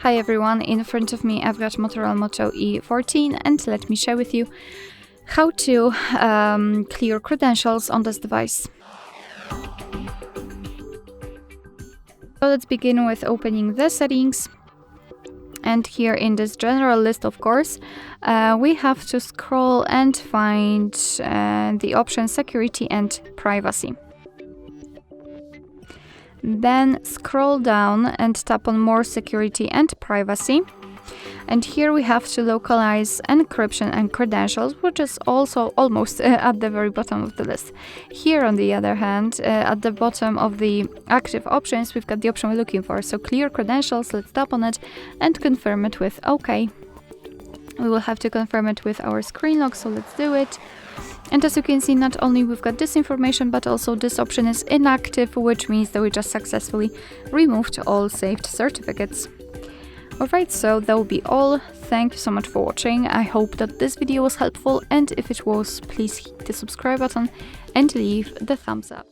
Hi everyone, in front of me I've got Motorola Moto E14 and let me share with you how to clear credentials on this device. So let's begin with opening the settings, and here in this general list, of course, we have to scroll and find the option security and privacy. Then scroll down and tap on more security and privacy. And here we have to localize encryption and credentials, which is also almost at the very bottom of the list. Here, on the other hand, at the bottom of the active options, we've got the option we're looking for. So clear credentials, let's tap on it and confirm it with OK. We will have to confirm it with our screen lock, so let's do it. And as you can see, not only we've got this information, but also this option is inactive, which means that we just successfully removed all saved certificates. Alright, so that will be all. Thank you so much for watching. I hope that this video was helpful, and if it was, please hit the subscribe button and leave the thumbs up.